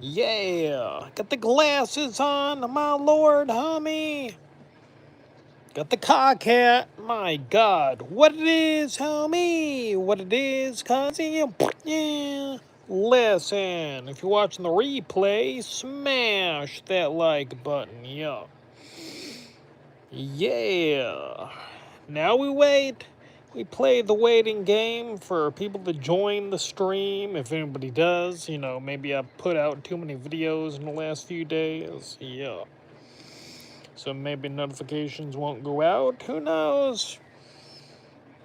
Yeah, got the glasses on, my lord, homie. Got the cock hat, my god. What it is, homie? What it is, cuz yeah. Listen, if you're watching the replay, smash that like button, yeah. Yeah. Now we wait. We play the waiting game for people to join the stream. If anybody does, maybe I put out too many videos in the last few days. Yeah. So maybe notifications won't go out. Who knows?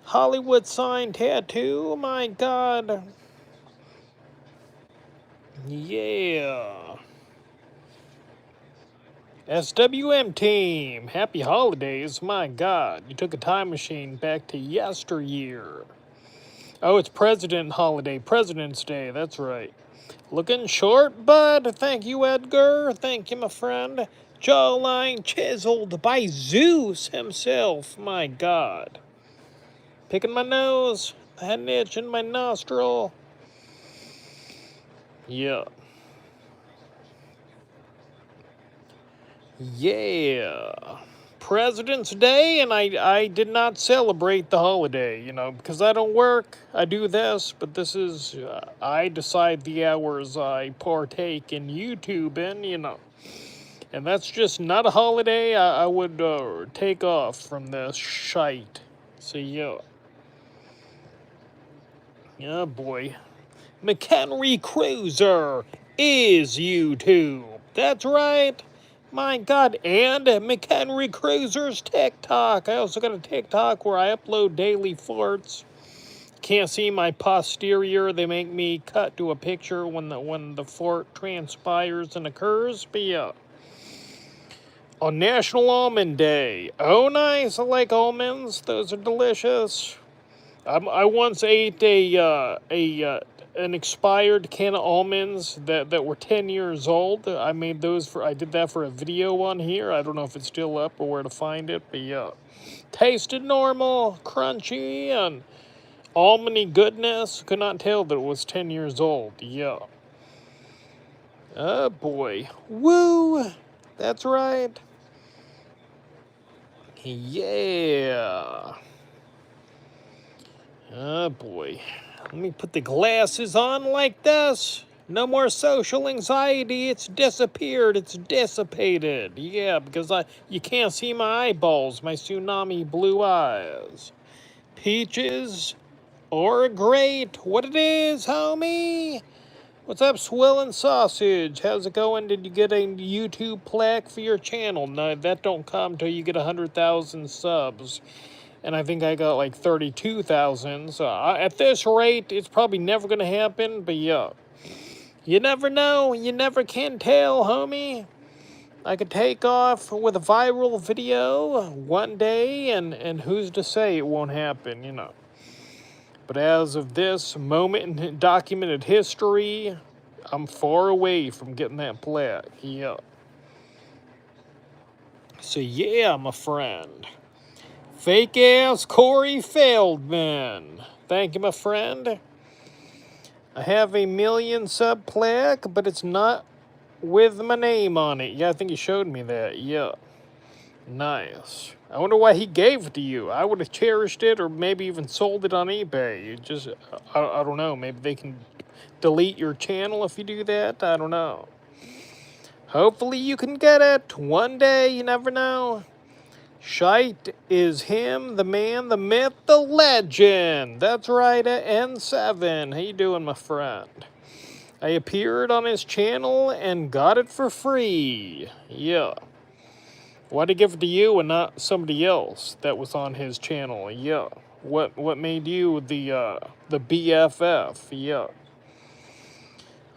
Hollywood sign tattoo. My god. Yeah. SWM team. Happy holidays. My god. You took a time machine back to yesteryear. Oh, it's President's Day, that's right. Looking short, bud. Thank you, Edgar. Thank you, my friend. Jawline chiseled by Zeus himself. My god. Picking my nose. I had an itch in my nostril. Yeah. Yeah. President's Day, and I did not celebrate the holiday, because I don't work. I do this, but this is, I decide the hours I partake in YouTube in. And that's just not a holiday. I would take off from this shite. So, yeah. Yeah, boy. McHenry Cuiser is YouTube. That's right. My god, and McHenry Cuiser's TikTok. I also got a TikTok where I upload daily farts. Can't see my posterior. They make me cut to a picture when the fart transpires and occurs. But yeah. On National Almond Day. Oh, nice. I like almonds. Those are delicious. I once ate an expired can of almonds that were 10 years old. I did that for a video on here. I don't know if it's still up or where to find it, but yeah. Tasted normal, crunchy, and almondy goodness. Could not tell that it was 10 years old. Yeah. Oh boy. Woo! That's right. Yeah. Oh boy. Let me put the glasses on like this. No more social anxiety. It's disappeared. It's dissipated. Yeah, because you can't see my eyeballs, my tsunami blue eyes. Peaches or great. What it is, homie? What's up, Swilling Sausage? How's it going? Did you get a YouTube plaque for your channel? No, that don't come till you get 100,000 subs. And I think I got like 32,000. So at this rate, it's probably never going to happen. But yeah, you never know. You never can tell, homie. I could take off with a viral video one day, and who's to say it won't happen, But as of this moment in documented history, I'm far away from getting that plaque. Yeah. So yeah, my friend. Fake ass Corey Feldman. Thank you, my friend. I have a 1,000,000 sub plaque, but it's not with my name on it. Yeah, I think he showed me that. Yeah. Nice. I wonder why he gave it to you. I would have cherished it or maybe even sold it on eBay. I don't know. Maybe they can delete your channel if you do that. I don't know. Hopefully you can get it one day. You never know. Shite is him, the man, the myth, the legend. That's right, at N7. How you doing, my friend? I appeared on his channel and got it for free. Yeah. Why'd he give it to you and not somebody else that was on his channel? Yeah. What made you the BFF? Yeah.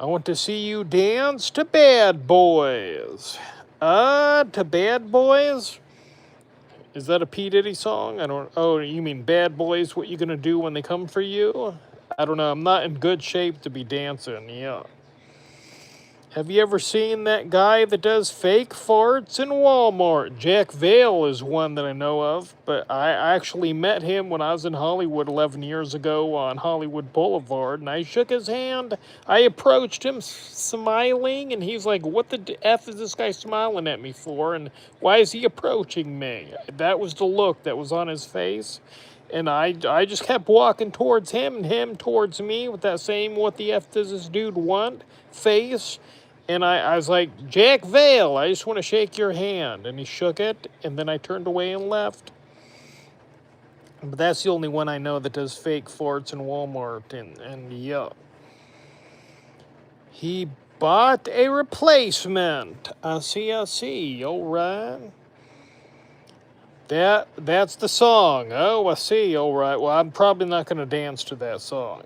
I want to see you dance to Bad Boys. To Bad Boys? Is that a P. Diddy song? Oh, you mean Bad Boys, what you gonna do when they come for you? I don't know, I'm not in good shape to be dancing, yeah. Have you ever seen that guy that does fake farts in Walmart? Jack Vale is one that I know of, but I actually met him when I was in Hollywood 11 years ago on Hollywood Boulevard, and I shook his hand. I approached him smiling, and he's like, what the F is this guy smiling at me for, and why is he approaching me? That was the look that was on his face. And I just kept walking towards him and him towards me with that same what the F does this dude want face. And I was like, Jack Vale, I just want to shake your hand. And he shook it, and then I turned away and left. But that's the only one I know that does fake farts in Walmart. And yeah. He bought a replacement. I see. All right. That's the song. Oh, I see. All right. Well, I'm probably not going to dance to that song.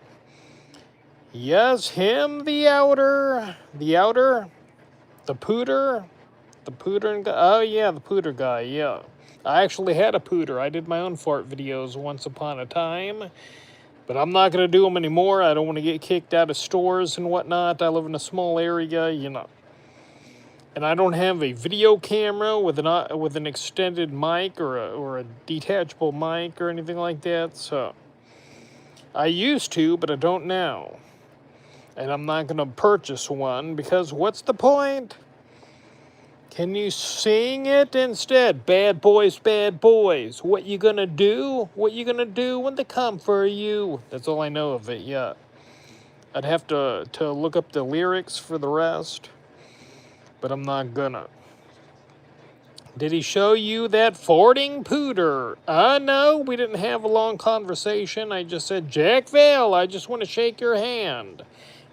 Yes, him, the outer, the pooter, guy. Oh, yeah, the pooter guy, yeah. I actually had a pooter. I did my own fart videos once upon a time, but I'm not going to do them anymore. I don't want to get kicked out of stores and whatnot. I live in a small area, And I don't have a video camera with an extended mic or a detachable mic or anything like that, so I used to, but I don't now. And I'm not going to purchase one because what's the point? Can you sing it instead? Bad boys, what you gonna do? What you gonna do when they come for you? That's all I know of it, yeah. I'd have to look up the lyrics for the rest, but I'm not gonna. Did he show you that farting pooter? No, we didn't have a long conversation. I just said, Jack Vale, I just want to shake your hand.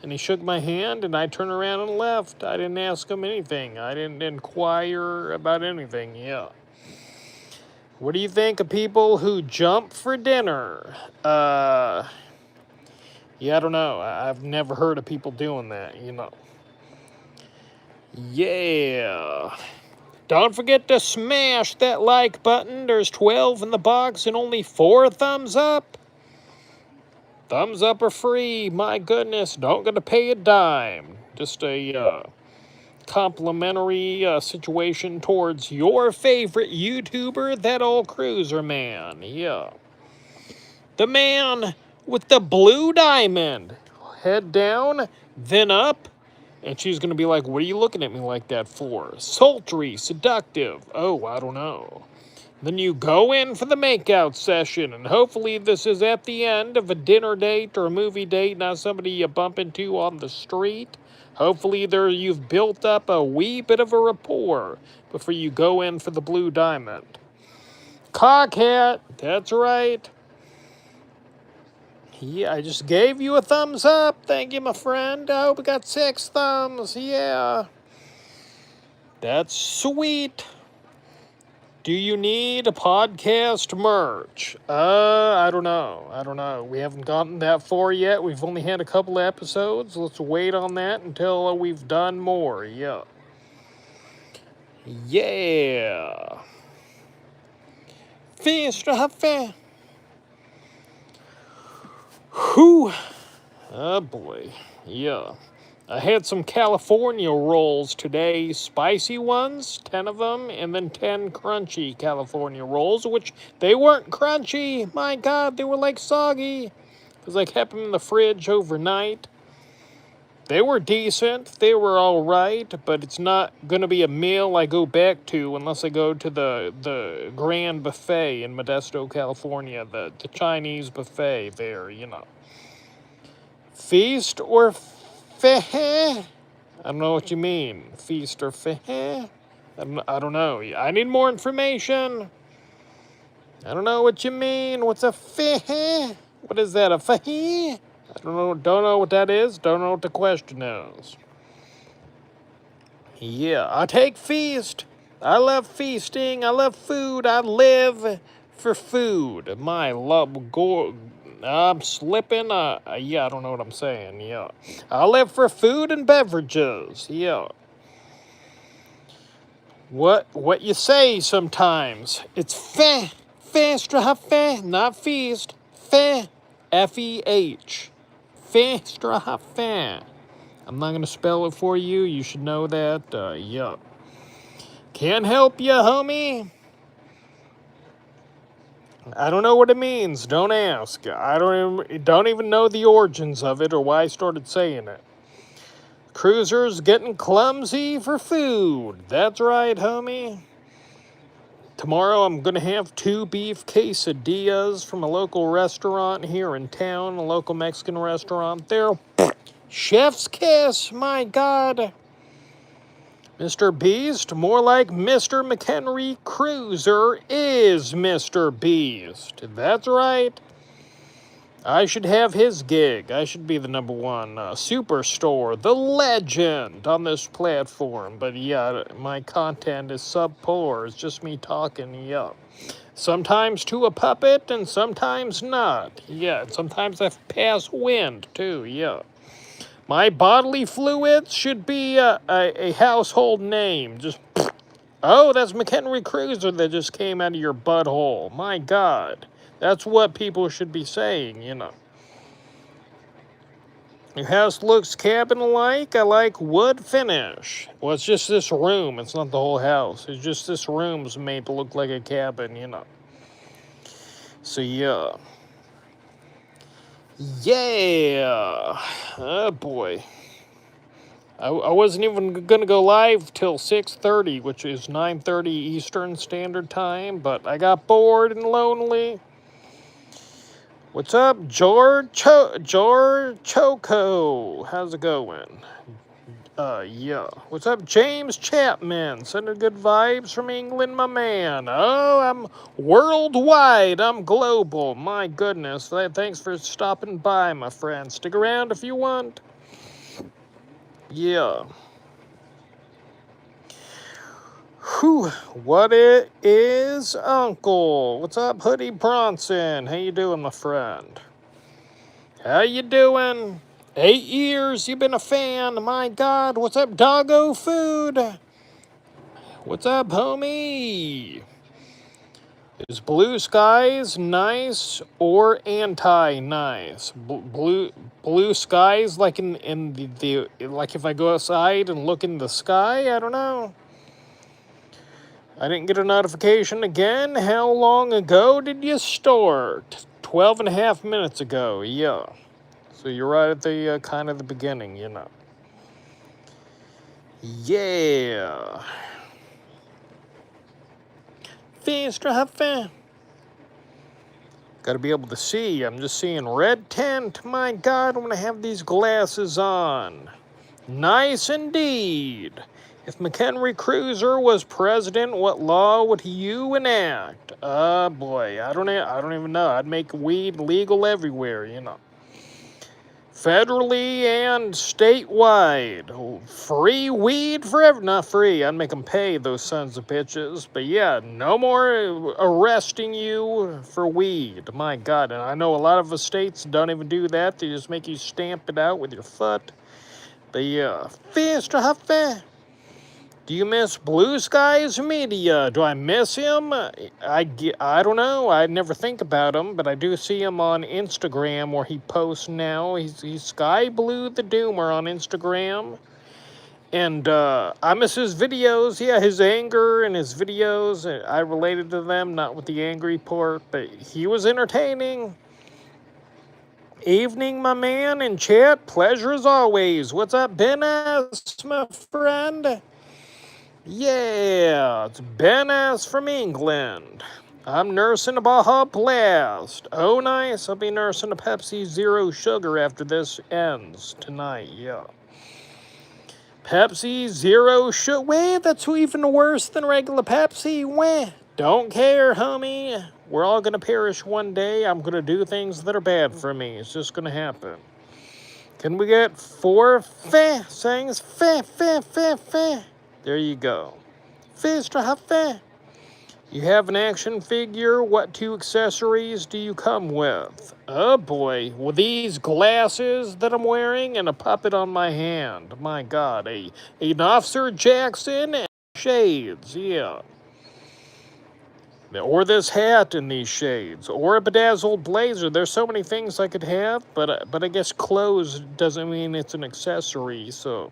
And he shook my hand, and I turned around and left. I didn't ask him anything. I didn't inquire about anything, yeah. What do you think of people who jump for dinner? Yeah, I don't know. I've never heard of people doing that, Yeah. Don't forget to smash that like button. There's 12 in the box and only 4 thumbs up. Thumbs up are free. My goodness, don't gotta pay a dime. Just a complimentary situation towards your favorite YouTuber, that Ole Cruiser Man. Yeah. The man with the blue diamond. Head down, then up. And she's going to be like, what are you looking at me like that for? Sultry, seductive. Oh, I don't know. Then you go in for the makeout session, and hopefully this is at the end of a dinner date or a movie date, not somebody you bump into on the street. Hopefully you've built up a wee bit of a rapport before you go in for the blue diamond. Cockhat, that's right. Yeah, I just gave you a thumbs up. Thank you, my friend. I hope we got 6 thumbs. Yeah. That's sweet. Do you need a podcast merch? I don't know. We haven't gotten that far yet. We've only had a couple episodes. Let's wait on that until we've done more. Yeah. Yeah. Feast or fair. Whew. Oh boy. Yeah. I had some California rolls today, spicy ones, 10 of them, and then 10 crunchy California rolls, which they weren't crunchy. My God, they were like soggy, because I kept them in the fridge overnight. They were decent, they were all right, but it's not going to be a meal I go back to unless I go to the Grand Buffet in Modesto, California, the Chinese buffet there, Feast or feh? I don't know what you mean. Feast or feh? I don't know. I need more information. I don't know what you mean. What's a feh? What is that, a feh? I don't know what that is. Don't know what the question is. Yeah, I take feast. I love feasting. I love food. I live for food. My love, I'm slipping. Yeah, I don't know what I'm saying. Yeah, I live for food and beverages. Yeah. What you say sometimes? It's feh, feh, not feast. Feh, F-E-H. Feh. I'm not going to spell it for you. You should know that. Yeah. Can't help you, homie. I don't know what it means. Don't ask. I don't even know the origins of it or why I started saying it. Cruiser's getting clumsy for food. That's right, homie. Tomorrow I'm going to have 2 beef quesadillas from a local restaurant here in town, a local Mexican restaurant. They're chef's kiss, my God. Mr. Beast, more like Mr. McHenry Cuiser is Mr. Beast. That's right. I should have his gig. I should be the #1 superstore, the legend on this platform. But yeah, my content is subpar. It's just me talking, yeah. Sometimes to a puppet and sometimes not. Yeah, sometimes I pass wind too, yeah. My bodily fluids should be a household name. Just, oh, that's McHenry Cuiser that just came out of your butthole. My God. That's what people should be saying, you know. Your house looks cabin-like. I like wood finish. Well, it's just this room. It's not the whole house. It's just this room's made to look like a cabin, you know. So, yeah. Yeah. Oh, boy. I wasn't even going to go live till 6:30, which is 9:30 Eastern Standard Time, but I got bored and lonely. What's up, George Choco? How's it going? Yeah. What's up, James Chapman? Sending good vibes from England, my man. Oh, I'm worldwide. I'm global. My goodness. Thanks for stopping by, my friend. Stick around if you want. Yeah. Whew. What it is, Uncle? What's up, Hoodie Bronson? How you doing, my friend? How you doing? 8 years, you've been a fan. My God, what's up, Doggo Food? What's up, homie? Is blue skies nice or anti-nice? Blue skies, like in the like if I go outside and look in the sky. I don't know. I didn't get a notification again. How long ago did you start? 12 and a half minutes ago. Yeah. So you're right at the kind of the beginning, you know. Yeah. Gotta be able to see. I'm just seeing red tint. My God, I'm gonna have these glasses on. Nice indeed. If McHenry Cuiser was president, what law would you enact? Boy, I don't even know. I'd make weed legal everywhere, you know. Federally and statewide. Free weed forever. Not free. I'd make them pay, those sons of bitches. But yeah, no more arresting you for weed. My God. And I know a lot of the states don't even do that. They just make you stamp it out with your foot. But yeah. Do you miss Blue Skies Media? Do I miss him? I don't know. I never think about him, but I do see him on Instagram where he posts now. He's Sky Blue the Doomer on Instagram. And I miss his videos. Yeah, his anger and his videos. I related to them, not with the angry part, but he was entertaining. Evening, my man, in chat. Pleasure as always. What's up, Ben S., my friend? Yeah, it's Ben S. from England. I'm nursing a Baja Blast. Oh, nice. I'll be nursing a Pepsi Zero Sugar after this ends tonight, yeah. Pepsi Zero Sugar. Wait, that's even worse than regular Pepsi. Wait, don't care, homie. We're all going to perish one day. I'm going to do things that are bad for me. It's just going to happen. Can we get 4 sayings? There you go. You have an action figure. What 2 accessories do you come with? Oh boy, with these glasses that I'm wearing and a puppet on my hand. My God, an Officer Jackson and shades. Yeah. Or this hat in these shades. Or a bedazzled blazer. There's so many things I could have, but I guess clothes doesn't mean it's an accessory, so...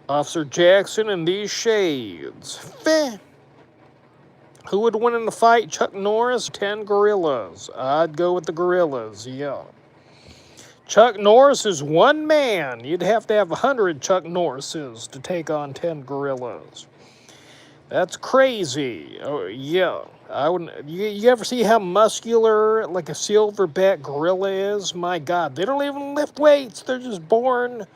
Officer Jackson in these shades. Feh. Who would win in the fight? Chuck Norris, 10 gorillas. I'd go with the gorillas, yeah. Chuck Norris is one man. You'd have to have 100 Chuck Norrises to take on 10 gorillas. That's crazy. Oh, yeah. I wouldn't. You ever see how muscular, like a silverback gorilla is? My God, they don't even lift weights. They're just born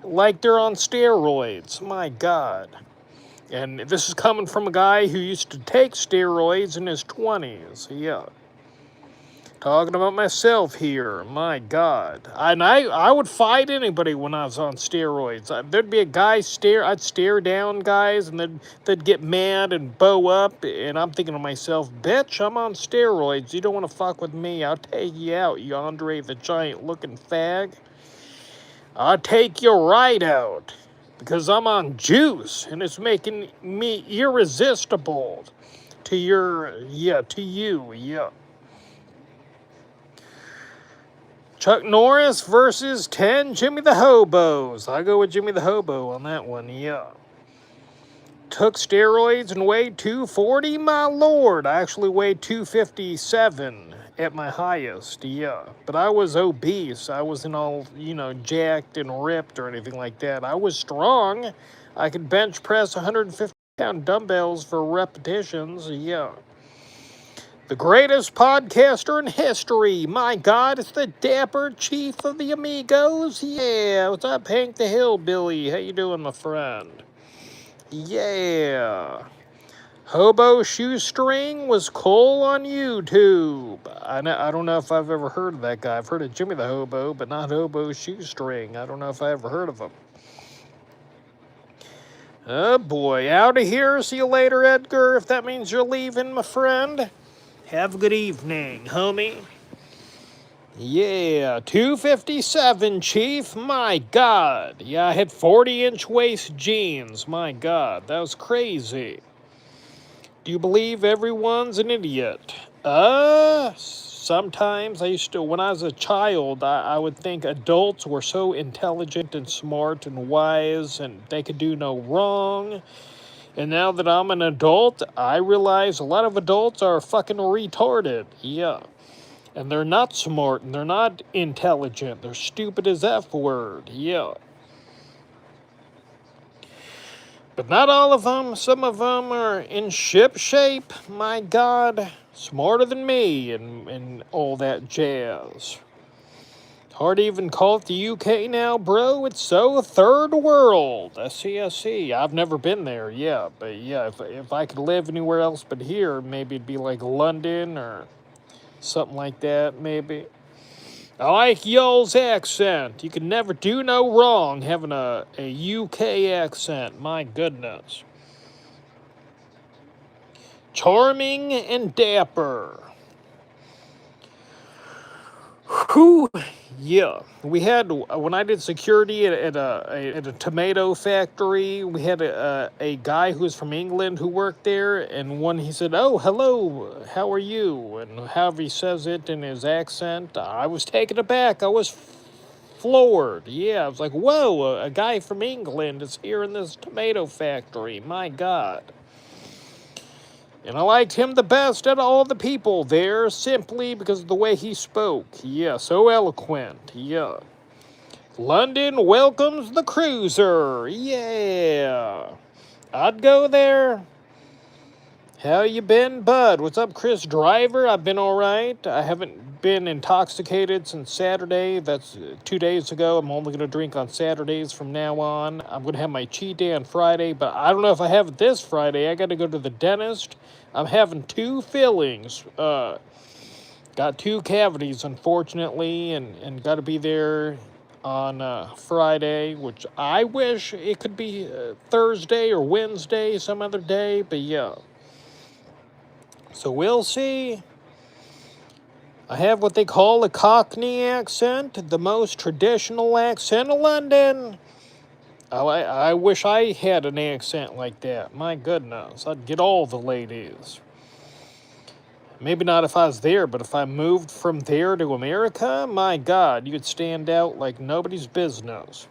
like they're on steroids. My God. And this is coming from a guy who used to take steroids in his 20s. Yeah. Talking about myself here. My God. And I would fight anybody when I was on steroids. There'd be a guy I'd stare down guys, and they'd get mad and bow up. And I'm thinking to myself, bitch, I'm on steroids. You don't want to fuck with me. I'll take you out, you Andre the Giant looking fag. I'll take you right out. Because I'm on juice, and it's making me irresistible to you, yeah. Chuck Norris versus 10 Jimmy the Hobos. I go with Jimmy the Hobo on that one, yeah. Took steroids and weighed 240, my lord. I actually weighed 257 at my highest, yeah. But I was obese. I wasn't all, jacked and ripped or anything like that. I was strong. I could bench press 150-pound dumbbells for repetitions, yeah. The greatest podcaster in history. My God, it's the dapper chief of the amigos. Yeah, what's up, Hank the Hillbilly? How you doing, my friend? Yeah. Hobo Shoestring was cool on YouTube. I don't know if I've ever heard of that guy. I've heard of Jimmy the Hobo, but not Hobo Shoestring. I don't know if I ever heard of him. Oh boy, out of here. See you later, Edgar, if that means you're leaving, my friend. Have a good evening, homie. Yeah, 257, Chief. My God. Yeah, I had 40-inch waist jeans. My God, that was crazy. Do you believe everyone's an idiot? Sometimes. When I was a child, I would think adults were so intelligent and smart and wise and they could do no wrong. And now that I'm an adult, I realize a lot of adults are fucking retarded. Yeah. And they're not smart and they're not intelligent. They're stupid as F word. Yeah. But not all of them. Some of them are in ship shape. My God. Smarter than me and all that jazz. Hard to even call it the UK now, bro. It's so third world. I see. I've never been there, yeah. But yeah, if I could live anywhere else but here, maybe it'd be like London or something like that, maybe. I like y'all's accent. You can never do no wrong having a UK accent. My goodness. Charming and dapper. Whew. Yeah, we had, when I did security at a tomato factory, we had a guy who was from England who worked there, and when he said, "Oh, hello, how are you?" and however he says it in his accent, I was taken aback. I was floored. Yeah, I was like, whoa, a guy from England is here in this tomato factory. My God. And I liked him the best out of all the people there, simply because of the way he spoke. Yeah, so eloquent. Yeah. London welcomes the cruiser. Yeah. I'd go there. How you been, bud? What's up, Chris Driver? I've been all right. I haven't been intoxicated since Saturday. That's 2 days ago. I'm only going to drink on Saturdays from now on. I'm going to have my cheat day on Friday, but I don't know if I have it this Friday. I got to go to the dentist. I'm having 2 fillings. Got 2 cavities, unfortunately, and got to be there on Friday, which I wish it could be Thursday or Wednesday, some other day, but yeah. So we'll see. I have what they call a Cockney accent, the most traditional accent of London. I wish I had an accent like that. My goodness, I'd get all the ladies. Maybe not if I was there, but if I moved from there to America, my God, you'd stand out like nobody's business.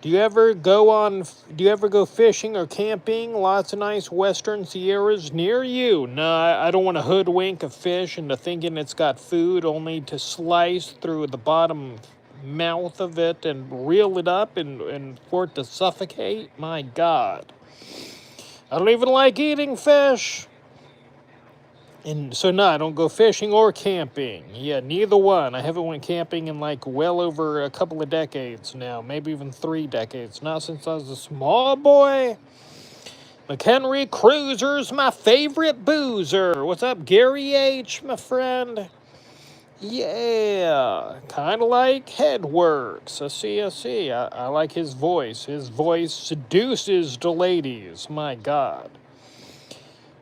Do you ever go fishing or camping? Lots of nice western Sierras near you. No, I don't want to hoodwink a fish into thinking it's got food, only to slice through the bottom mouth of it and reel it up and for it to suffocate. My God. I don't even like eating fish. And so no, I don't go fishing or camping. Yeah, neither one. I haven't went camping in like well over a couple of decades now, maybe even 3 decades. Not since I was a small boy. McHenry Cuiser's my favorite boozer. What's up, Gary H., my friend? Yeah, kind of like Headworks. I see. I like his voice. His voice seduces the ladies. My God.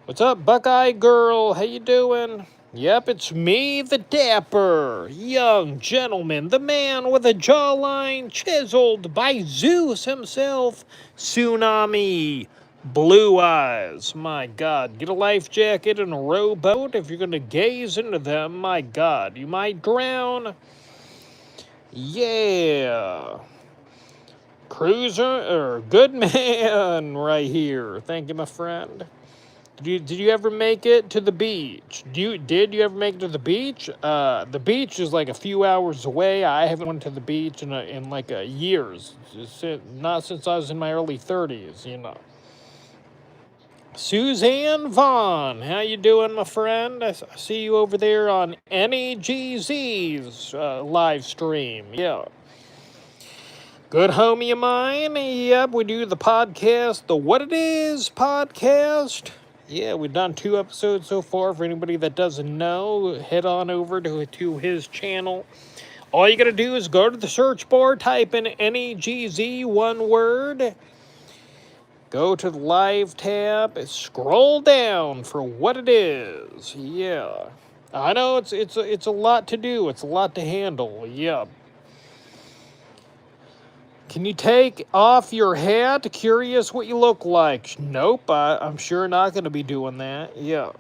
What's up, Buckeye Girl? How you doing? Yep, it's me, the dapper, young gentleman, the man with a jawline chiseled by Zeus himself, Tsunami, Blue Eyes. My God, get a life jacket and a rowboat if you're going to gaze into them. My God, you might drown. Yeah. Good man right here. Thank you, my friend. Did you ever make it to the beach? Did you ever make it to the beach? The beach is like a few hours away. I haven't went to the beach in like years. Not since I was in my early 30s, you know. Suzanne Vaughn, how you doing, my friend? I see you over there on NEGZ's live stream. Yeah. Good homie of mine. Yep, we do the podcast, the What It Is podcast. Yeah, we've done 2 episodes so far. For anybody that doesn't know, head on over to his channel. All you gotta do is go to the search bar, type in NEGZ, one word. Go to the live tab, scroll down for What It Is. Yeah, I know it's a lot to do. It's a lot to handle. Yeah. Can you take off your hat? Curious what you look like. Nope, I'm sure not going to be doing that. Yeah.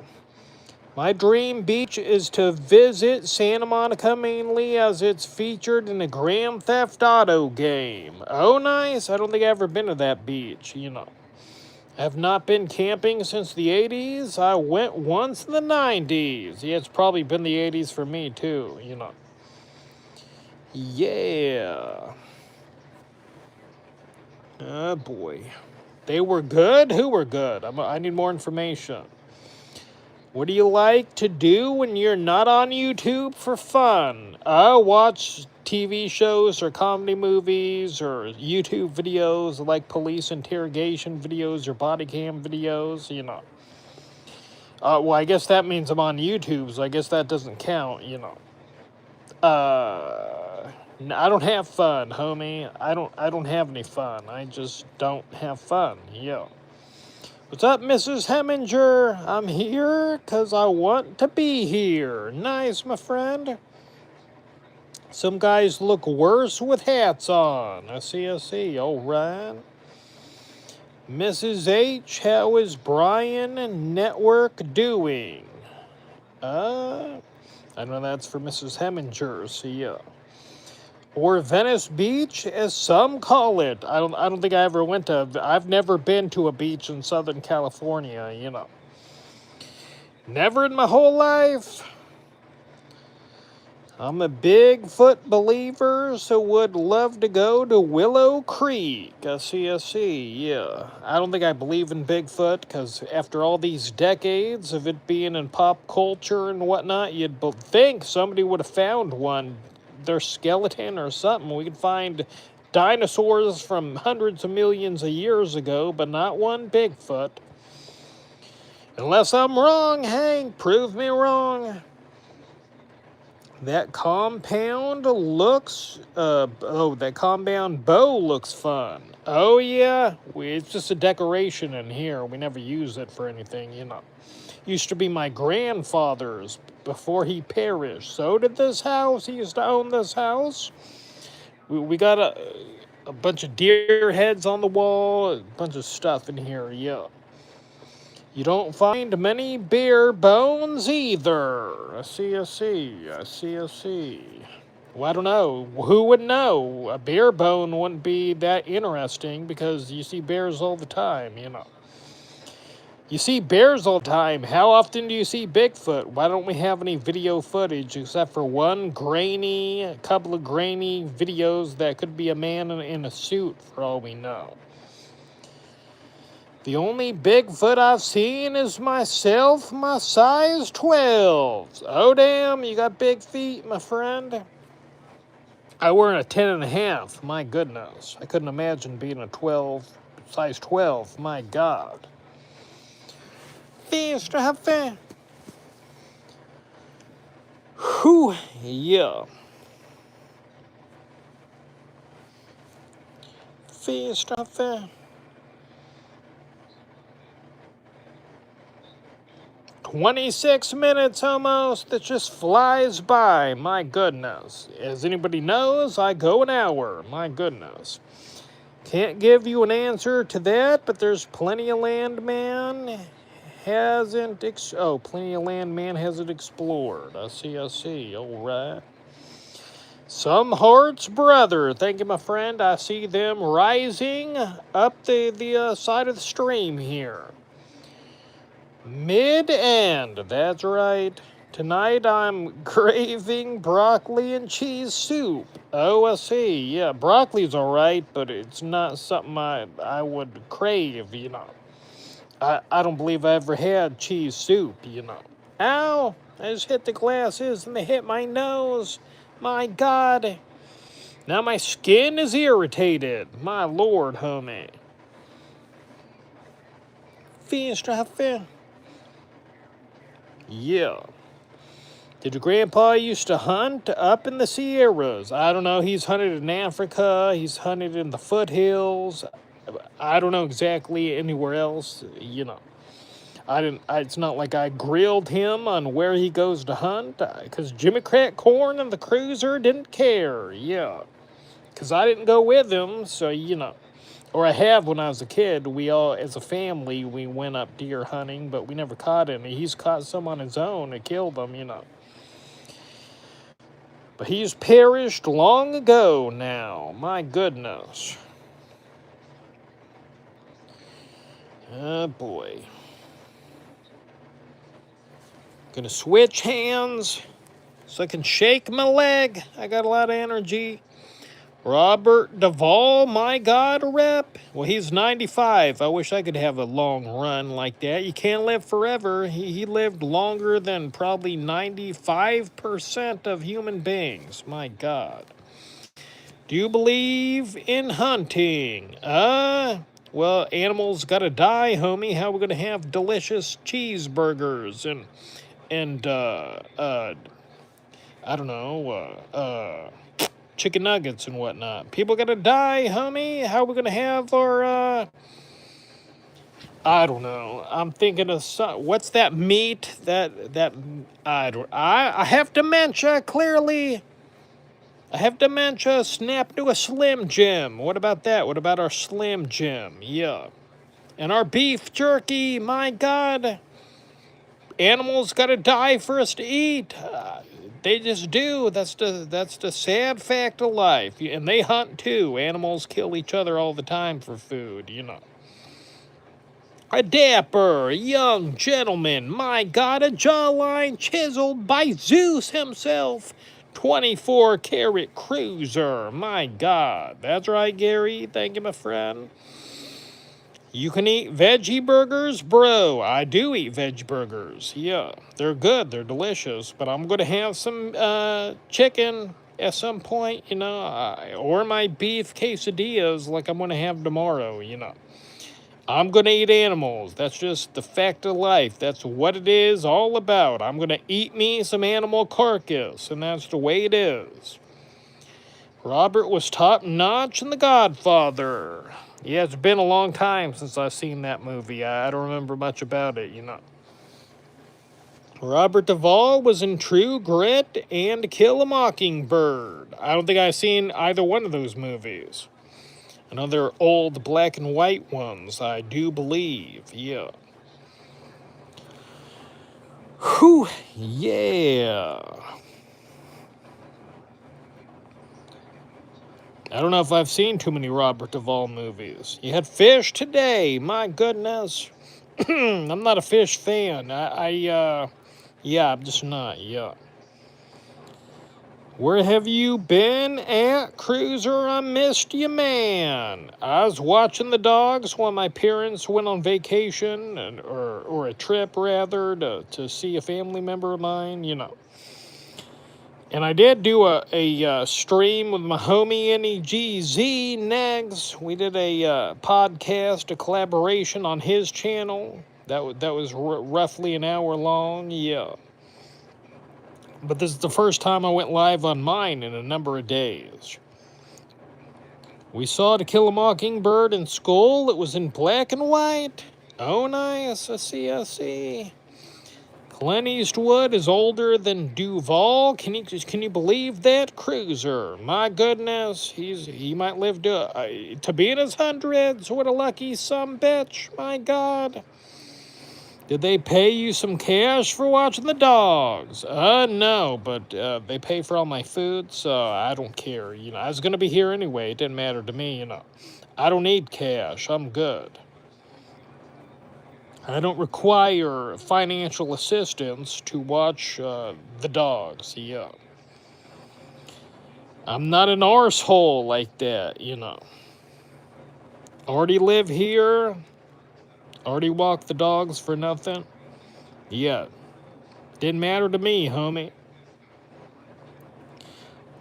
My dream beach is to visit Santa Monica mainly as it's featured in a Grand Theft Auto game. Oh, nice. I don't think I've ever been to that beach, you know. I have not been camping since the 80s. I went once in the 90s. Yeah, it's probably been the 80s for me too, you know. Yeah. Oh, boy. They were good? Who were good? I need more information. What do you like to do when you're not on YouTube for fun? Watch TV shows or comedy movies or YouTube videos like police interrogation videos or body cam videos, you know. Well, I guess that means I'm on YouTube, so I guess that doesn't count, you know. I don't have fun, homie. I don't have any fun. I just don't have fun. Yo. What's up, Mrs. Heminger? I'm here because I want to be here. Nice, my friend. Some guys look worse with hats on. I see. All right. Mrs. H, how is Brian Network doing? I know that's for Mrs. Heminger, so yeah. Or Venice Beach, as some call it. I don't think I ever went to. I've never been to a beach in Southern California, you know. Never in my whole life. I'm a Bigfoot believer, so would love to go to Willow Creek. I see, yeah. I don't think I believe in Bigfoot, because after all these decades of it being in pop culture and whatnot, you'd think somebody would have found one, their skeleton or something. We could find dinosaurs from hundreds of millions of years ago, but not one Bigfoot. Unless I'm wrong, Hank, prove me wrong. That compound looks, that compound bow looks fun. Oh, yeah? It's just a decoration in here. We never use it for anything, you know. Used to be my grandfather's before he perished. So did this house. He used to own this house. We got a bunch of deer heads on the wall, a bunch of stuff in here, yeah. You don't find many bare bones either. I see. Well, I don't know. Who would know? A bare bone wouldn't be that interesting because you see bears all the time, you know. You see bears all the time. How often do you see Bigfoot? Why don't we have any video footage except for a couple of grainy videos that could be a man in a suit for all we know? The only Bigfoot I've seen is myself, my size 12s. Oh, damn, you got big feet, my friend. I wear a 10.5. My goodness. I couldn't imagine being a size 12. My God. Feast have fair. Whew, yeah. Feast have fair. 26 minutes almost. It just flies by. My goodness. As anybody knows, I go an hour. My goodness. Can't give you an answer to that, but there's plenty of land man hasn't explored. I see. All right. Some hearts, brother. Thank you, my friend. I see them rising up the side of the stream here. Mid-end, that's right. Tonight I'm craving broccoli and cheese soup. Oh, I see. Yeah, broccoli's all right, but it's not something I would crave, you know. I don't believe I ever had cheese soup, you know. Ow! I just hit the glasses and they hit my nose. My God. Now my skin is irritated. My Lord, homie. Fish, yeah. Did your grandpa used to hunt up in the Sierras? I don't know. He's hunted in Africa. He's hunted in the foothills. I don't know exactly anywhere else, you know. It's not like I grilled him on where he goes to hunt, because Jimmy Crack Corn and the Cruiser didn't care, yeah. Because I didn't go with him, so, you know. Or I have when I was a kid. We all, as a family, we went up deer hunting, but we never caught any. He's caught some on his own and killed them, you know. But he's perished long ago now. My goodness. Oh, boy. Gonna switch hands so I can shake my leg. I got a lot of energy. Robert Duvall, my God, a rep. Well, he's 95. I wish I could have a long run like that. You can't live forever. He lived longer than probably 95% of human beings. My God. Do you believe in hunting? Well, animals gotta die, homie. How are we gonna have delicious cheeseburgers and I don't know, chicken nuggets and whatnot? People gotta die, homie. How are we gonna have our, I don't know. I'm thinking of what's that meat I have dementia, clearly. I have dementia, snap to a Slim Jim. What about that? What about our Slim Jim? Yeah. And our beef jerky, my God. Animals gotta die for us to eat. They just do. That's the sad fact of life. And they hunt too. Animals kill each other all the time for food, you know. A dapper, young gentleman, my God, a jawline chiseled by Zeus himself. 24-karat cruiser, my God. That's right, Gary. Thank you, my friend. You can eat veggie burgers? Bro, I do eat veggie burgers. Yeah, they're good. They're delicious. But I'm going to have some chicken at some point, you know, or my beef quesadillas like I'm going to have tomorrow, you know. I'm going to eat animals. That's just the fact of life. That's what it is all about. I'm going to eat me some animal carcass, and that's the way it is. Robert was top notch in The Godfather. Yeah, it's been a long time since I've seen that movie. I don't remember much about it, you know. Robert Duvall was in True Grit and To Kill a Mockingbird. I don't think I've seen either one of those movies. I know they're old black and white ones, I do believe, yeah. Whew, yeah. I don't know if I've seen too many Robert Duvall movies. You had Fish today, my goodness. I'm not a Fish fan. Yeah, I'm just not, yeah. Where have you been at, Cruiser? I missed you, man. I was watching the dogs while my parents went on vacation, or a trip, rather, to see a family member of mine, you know. And I did do a stream with my homie NEGZ Negs. We did a podcast, a collaboration on his channel. That was roughly an hour long, yeah. But this is the first time I went live on mine in a number of days. We saw To Kill a Mockingbird in Skull. It was in black and white. Oh, nice. I see. Clint Eastwood is older than Duvall. Can you believe that, Cruiser? My goodness, he might live to be in his hundreds. What a lucky sumbitch! My God. Did they pay you some cash for watching the dogs? No, but they pay for all my food, so I don't care. You know, I was gonna be here anyway. It didn't matter to me. You know, I don't need cash. I'm good. I don't require financial assistance to watch the dogs, yeah. I'm not an arsehole like that, you know. Already live here, already walk the dogs for nothing. Yeah, didn't matter to me, homie.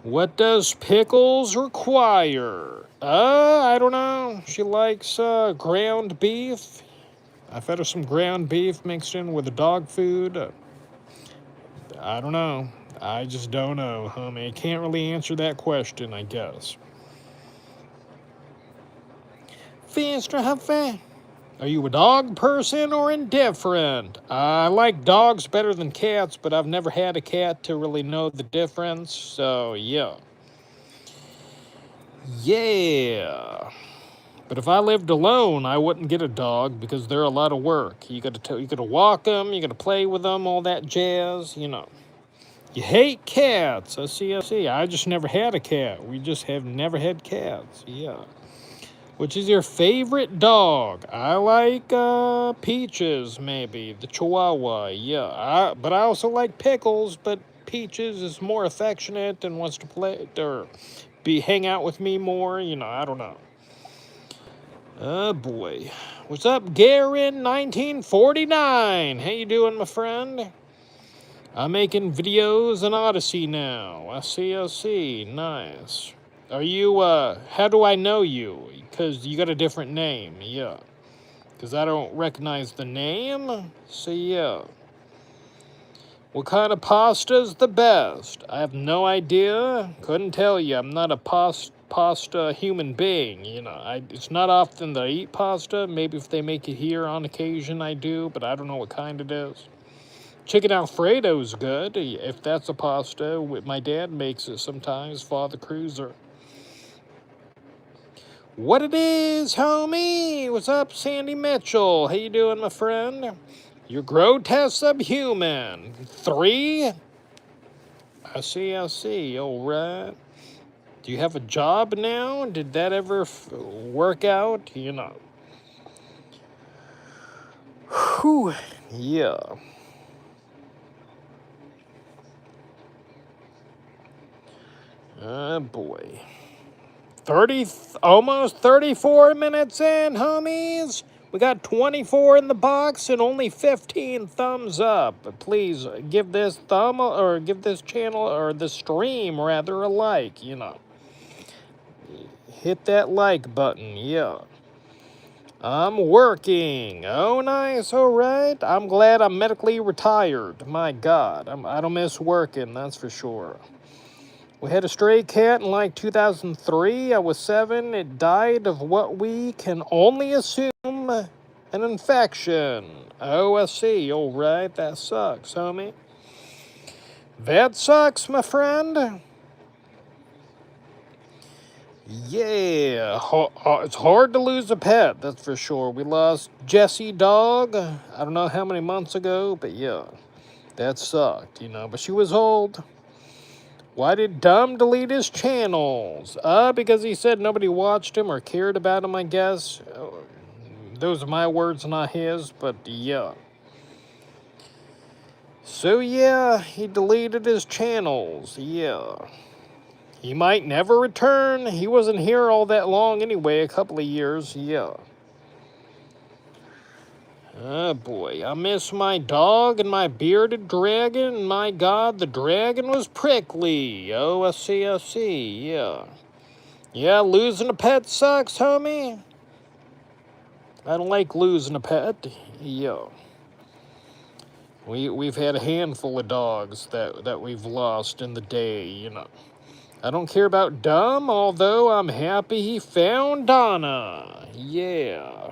What does Pickles require? I don't know. She likes ground beef. I fed her some ground beef mixed in with the dog food. I don't know. I just don't know, homie. I can't really answer that question, I guess. Mr. Huffy, are you a dog person or indifferent? I like dogs better than cats, but I've never had a cat to really know the difference, so yeah. Yeah. But if I lived alone, I wouldn't get a dog because they're a lot of work. You gotta walk them, you gotta play with them, all that jazz, you know. You hate cats. I see. I just never had a cat. We just have never had cats. Yeah. Which is your favorite dog? I like Peaches, maybe. The Chihuahua. Yeah. But I also like Pickles, but Peaches is more affectionate and wants to play or hang out with me more. You know, I don't know. Oh boy. What's up, Garen 1949? How you doing, my friend? I'm making videos on Odyssey now. I see. Nice. Are you, how do I know you? Because you got a different name, yeah. Because I don't recognize the name, so yeah. What kind of pasta's the best? I have no idea. Couldn't tell you. I'm not a pasta human being, you know. It's not often that I eat pasta. Maybe if they make it here on occasion I do, but I don't know what kind it is. Chicken Alfredo's good, if that's a pasta. My dad makes it sometimes, Father Cruiser. What it is, homie? What's up, Sandy Mitchell? How you doing, my friend? You're grotesque subhuman. 3? I see. All right. Do you have a job now? Did that ever work out? You know. Whew. Yeah. Oh, boy. Almost 34 minutes in, homies. We got 24 in the box and only 15 thumbs up. Please give this give this channel, or the stream rather, a like, you know. Hit that like button, yeah. I'm working. Oh, nice, all right. I'm glad I'm medically retired. My God, I don't miss working, that's for sure. We had a stray cat in like 2003. I was 7. It died of what we can only assume an infection. Oh, I see. All right. That sucks, homie. That sucks, my friend. Yeah. It's hard to lose a pet, that's for sure. We lost Jessie Dog. I don't know how many months ago, but yeah. That sucked, but she was old. Why did Dumb delete his channels? Because he said nobody watched him or cared about him, I guess. Those are my words, not his, but yeah. So yeah, he deleted his channels, yeah. He might never return. He wasn't here all that long anyway, a couple of years, yeah. Oh boy, I miss my dog and my bearded dragon. My God, the dragon was prickly. Oh, I see, yeah. Yeah, losing a pet sucks, homie. I don't like losing a pet. Yeah. We've had a handful of dogs that we've lost in the day, I don't care about Dumb, although I'm happy he found Donna. Yeah.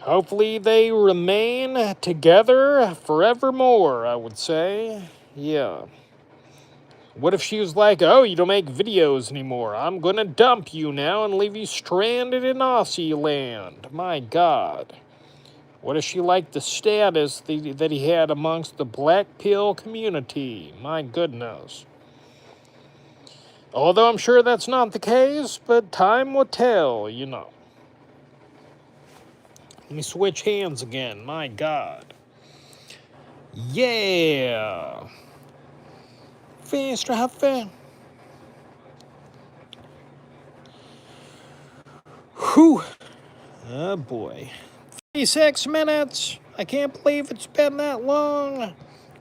Hopefully they remain together forevermore, I would say. Yeah. What if she was like, oh, you don't make videos anymore. I'm gonna dump you now and leave you stranded in Aussie land. My God. What if she liked the status that he had amongst the black pill community? My goodness. Although I'm sure that's not the case, but time will tell, Let me switch hands again. My God. Yeah. Faster, how fast? Whew. Oh boy. 36 minutes. I can't believe it's been that long.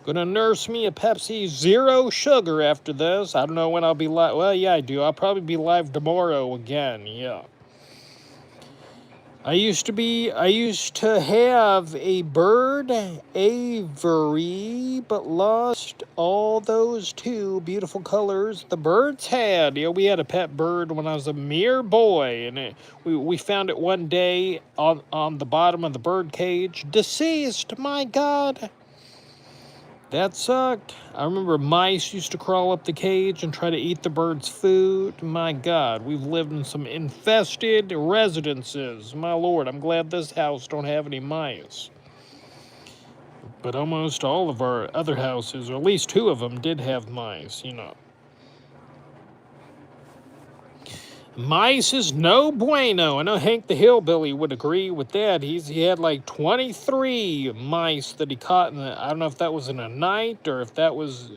Gonna nurse me a Pepsi Zero Sugar after this. I don't know when I'll be live. Well, yeah, I do. I'll probably be live tomorrow again. Yeah. I used to have a bird, Avery, but lost all those two beautiful colors the birds had. We had a pet bird when I was a mere boy, and we found it one day on the bottom of the bird cage, deceased. My God. That sucked. I remember mice used to crawl up the cage and try to eat the bird's food. My God, we've lived in some infested residences. My Lord, I'm glad this house don't have any mice. But almost all of our other houses, or at least two of them, did have mice, Mice is no bueno. I know Hank the Hillbilly would agree with that. He had like 23 mice that he caught I don't know if that was in a night or if that was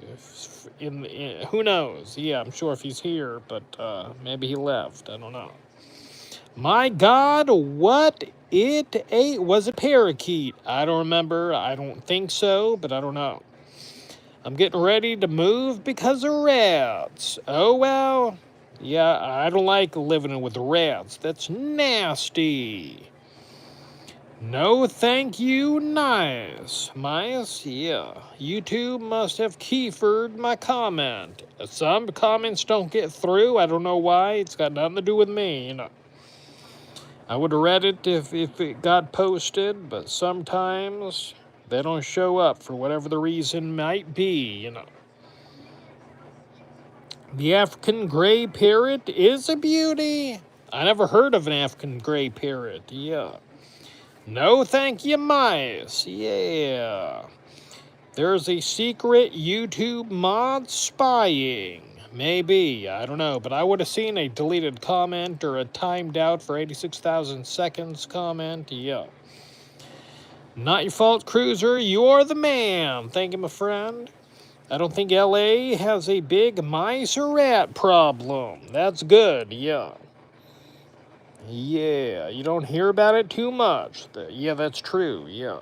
in who knows. Yeah, I'm sure if he's here, but maybe he left. I don't know. My God, what it ate? Was it parakeet? I don't remember. I don't think so, but I don't know. I'm getting ready to move because of rats. Oh, well. Yeah, I don't like living with rats. That's nasty. No, thank you, nice. Mice, yeah. YouTube must have keyford my comment. Some comments don't get through. I don't know why. It's got nothing to do with me, I would have read it if it got posted, but sometimes they don't show up for whatever the reason might be, The African gray parrot is a beauty. I never heard of an African gray parrot. Yeah. No, thank you, mice. Yeah. There's a secret YouTube mod spying. Maybe. I don't know. But I would have seen a deleted comment or a timed out for 86,000 seconds comment. Yeah. Not your fault, Cruiser. You're the man. Thank you, my friend. I don't think LA has a big mice or rat problem. That's good, yeah. Yeah, you don't hear about it too much. Yeah, that's true, yeah.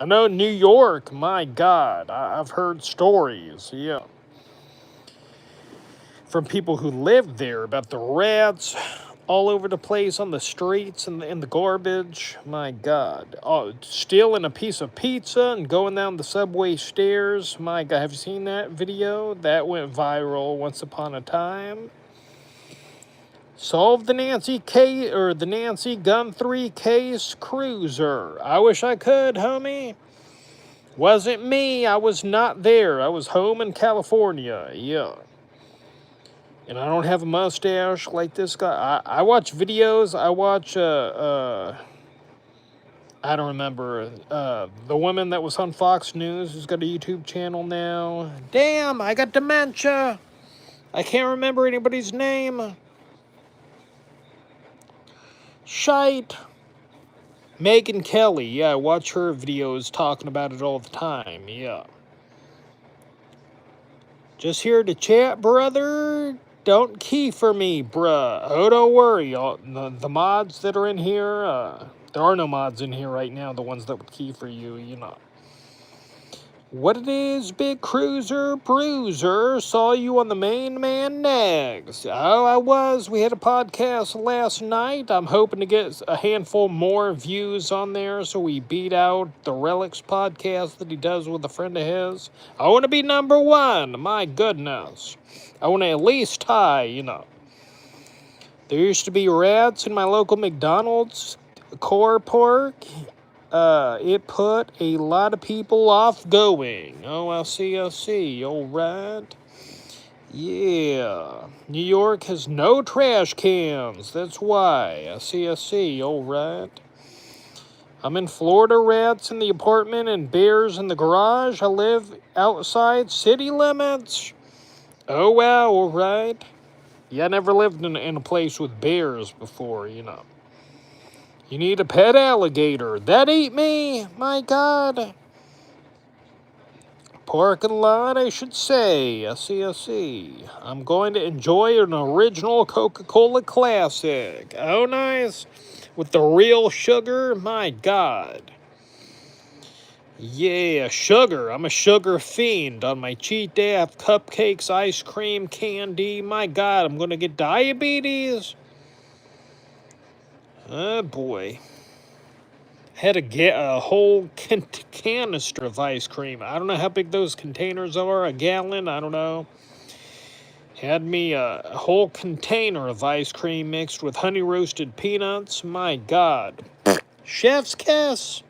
I know New York, my God, I've heard stories, yeah. From people who live there about the rats all over the place on the streets and in the garbage. My God. Oh, stealing a piece of pizza and going down the subway stairs. My God, have you seen that video? That went viral once upon a time. Solve the Nancy Guthrie case, Cruiser. I wish I could, homie. Wasn't me. I was not there. I was home in California. Yeah. And I don't have a mustache like this guy. I watch videos. I watch I don't remember. The woman that was on Fox News has got a YouTube channel now. Damn, I got dementia. I can't remember anybody's name. Shite. Megan Kelly. Yeah, I watch her videos talking about it all the time. Yeah. Just here to chat, brother. Don't key for me, bruh. Oh, don't worry. The mods that are in here, there are no mods in here right now. The ones that would key for you, you know. What it is, Big Cruiser Bruiser? Saw you on the Main Man Nags. Oh, I was. We had a podcast last night. I'm hoping to get a handful more views on there so we beat out the Relics podcast that he does with a friend of his. I want to be number one. My goodness. I want to at least tie, you know. There used to be rats in my local McDonald's core pork. It put a lot of people off going. Oh, I see. All right. Yeah. New York has no trash cans. That's why. I see. All right. I'm in Florida, rats in the apartment and bears in the garage. I live outside city limits. Oh, wow. All right. Yeah, I never lived in a place with bears before, you know. You need a pet alligator. That ate me. My God. Parking lot, I should say. I see. I'm going to enjoy an original Coca-Cola Classic. Oh, nice. With the real sugar. My God. Yeah, sugar. I'm a sugar fiend. On my cheat day, I have cupcakes, ice cream, candy. My God, I'm going to get diabetes. Oh, boy. Had to get a whole canister of ice cream. I don't know how big those containers are. A gallon? I don't know. Had me a whole container of ice cream mixed with honey roasted peanuts. My God. Chef's kiss.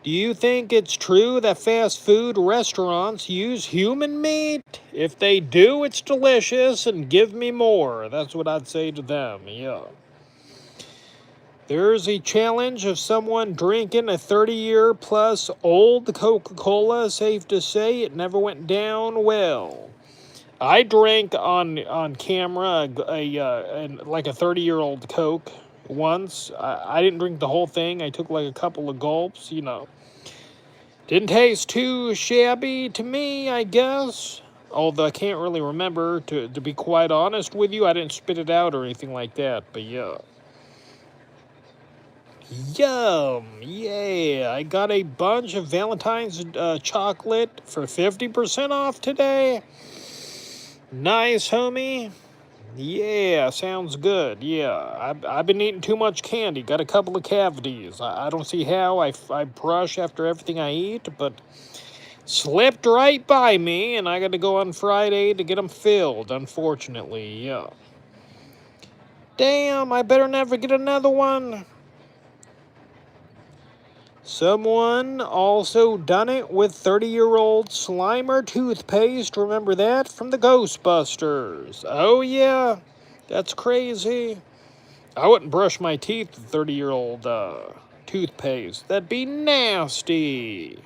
Do you think it's true that fast food restaurants use human meat? If they do, it's delicious and give me more. That's what I'd say to them. Yeah. There's a challenge of someone drinking a 30-year plus old Coca-Cola. Safe to say it never went down well. I drank on camera like a 30-year-old Coke once. I didn't drink the whole thing. I took like a couple of gulps, you know. Didn't taste too shabby to me, I guess. Although I can't really remember, to be quite honest with you. I didn't spit it out or anything like that, but yeah. Yum! Yeah, I got a bunch of Valentine's chocolate for 50% off today. Nice, homie. Yeah, sounds good. Yeah, I've been eating too much candy. Got a couple of cavities. I don't see how. I brush after everything I eat, but slipped right by me, and I got to go on Friday to get them filled, unfortunately. Yeah. Damn, I better never get another one. Someone also done it with 30-year-old Slimer toothpaste. Remember that from the Ghostbusters? Oh, yeah. That's crazy. I wouldn't brush my teeth with 30-year-old toothpaste. That'd be nasty.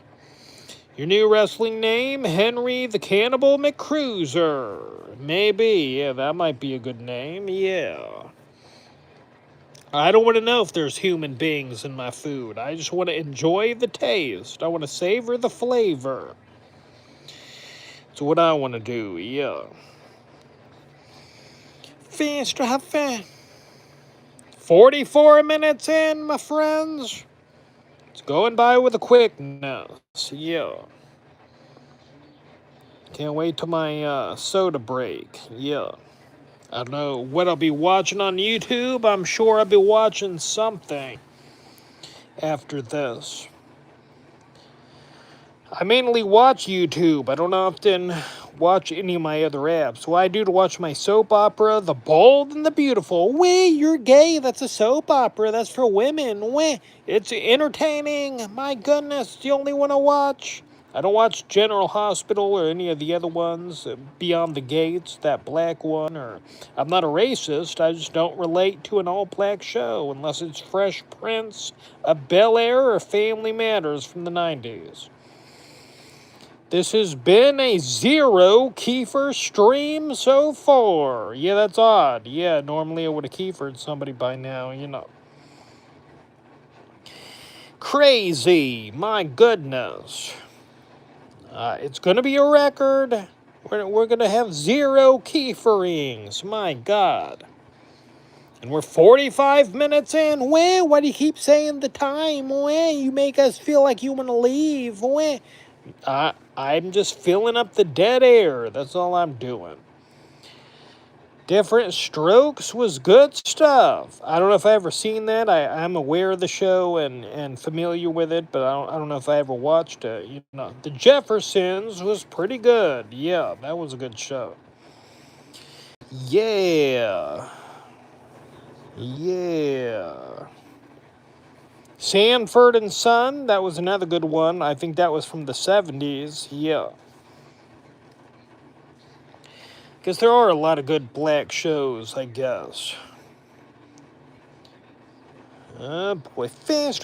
Your new wrestling name, Henry the Cannibal McCruiser. Maybe. Yeah, that might be a good name. Yeah. I don't want to know if there's human beings in my food. I just want to enjoy the taste. I want to savor the flavor. That's what I want to do, yeah. Fast to have fun. 44 minutes in, my friends. It's going by with a quickness, yeah. Can't wait till my soda break, yeah. I don't know what I'll be watching on YouTube. I'm sure I'll be watching something after this. I mainly watch YouTube. I don't often watch any of my other apps. What I do to watch my soap opera, The Bold and the Beautiful. Wait, you're gay. That's a soap opera. That's for women. Wait, it's entertaining. My goodness, it's the only one I watch. I don't watch General Hospital or any of the other ones, Beyond the Gates, that black one, or I'm not a racist, I just don't relate to an all-black show unless it's Fresh Prince of Bel-Air or Family Matters from the 90s. This has been a zero Kiefer stream so far. Yeah, that's odd. Yeah, normally I would have Kiefered somebody by now, you know. Crazy, my goodness. It's going to be a record. We're going to have zero Kieferings, my God. And we're 45 minutes in. Well, why do you keep saying the time? Well, you make us feel like you want to leave. Well, I'm just filling up the dead air. That's all I'm doing. Different Strokes was good stuff. I don't know if I ever seen that. I'm aware of the show and familiar with it, but I don't know if I ever watched it. You know, The Jeffersons was pretty good. Yeah, that was a good show. Yeah. Sanford and Son, that was another good one. I think that was from the 70s. Yeah. Because there are a lot of good black shows, I guess. Boy, fast.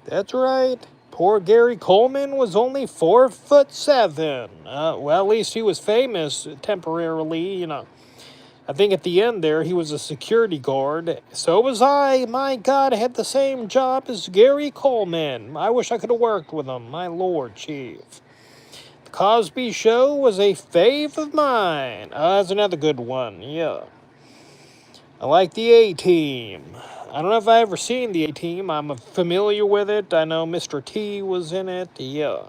That's right. Poor Gary Coleman was only 4'7". Well, at least he was famous temporarily, you know. I think at the end there, he was a security guard. So was I. My God, I had the same job as Gary Coleman. I wish I could have worked with him. My Lord, Chief. The Cosby Show was a fave of mine. That's another good one, yeah. I like the A-Team. I don't know if I ever seen the A-Team. I'm familiar with it. I know Mr. T was in it, yeah.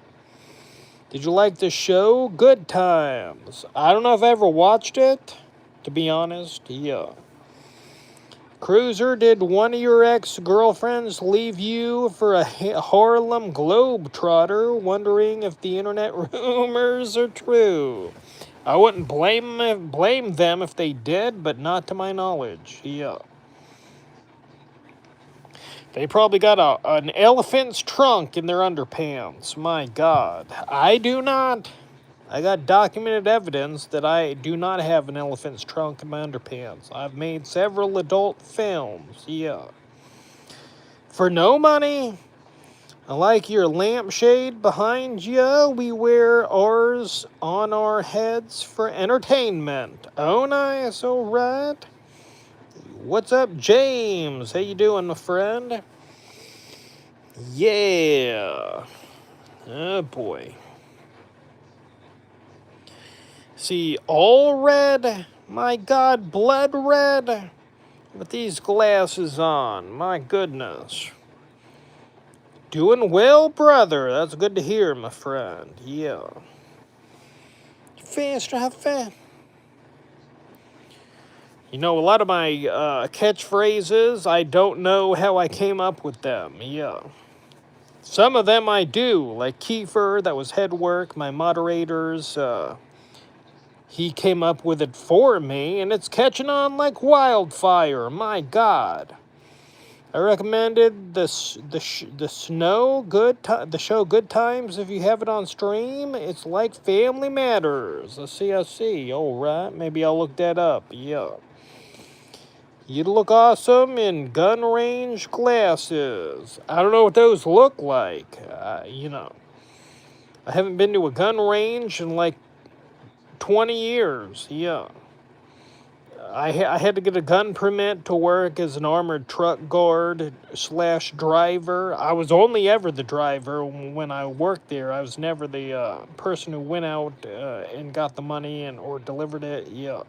Did you like the show? Good Times. I don't know if I ever watched it, to be honest, yeah. Cruiser, did one of your ex-girlfriends leave you for a Harlem Globetrotter, wondering if the internet rumors are true? I wouldn't blame them if they did, but not to my knowledge, yeah. They probably got an elephant's trunk in their underpants, my God. I do not. I got documented evidence that I do not have an elephant's trunk in my underpants. I've made several adult films, yeah. For no money. I like your lampshade behind you. We wear ours on our heads for entertainment. Oh, nice, all right. What's up, James? How you doing, my friend? Yeah. Oh, boy. See, all red. My God, blood red. With these glasses on. My goodness. Doing well, brother. That's good to hear, my friend. Yeah. Fast, drive fast. You know, a lot of my catchphrases, I don't know how I came up with them. Yeah. Some of them I do, like Kiefer, that was head work, my moderators, he came up with it for me, and it's catching on like wildfire. My God. I recommended the show Good Times if you have it on stream. It's like Family Matters. Let's see. All right, maybe I'll look that up. Yeah. You'd look awesome in gun range glasses. I don't know what those look like. You know, I haven't been to a gun range in like 20 years. Yeah. I had to get a gun permit to work as an armored truck guard / driver. I was only ever the driver when I worked there. I was never the person who went out and got the money or delivered it. Yeah.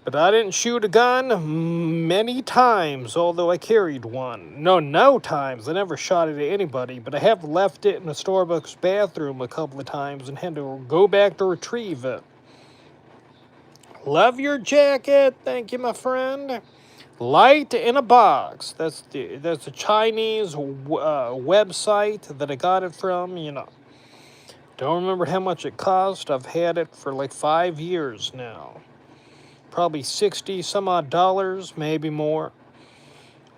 But I didn't shoot a gun many times, although I carried one. No times. I never shot it at anybody, but I have left it in a Starbucks bathroom a couple of times and had to go back to retrieve it. Love your jacket. Thank you, my friend. Light in a box. That's a Chinese website that I got it from, you know. Don't remember how much it cost. I've had it for like 5 years now. Probably $60 some odd, maybe more.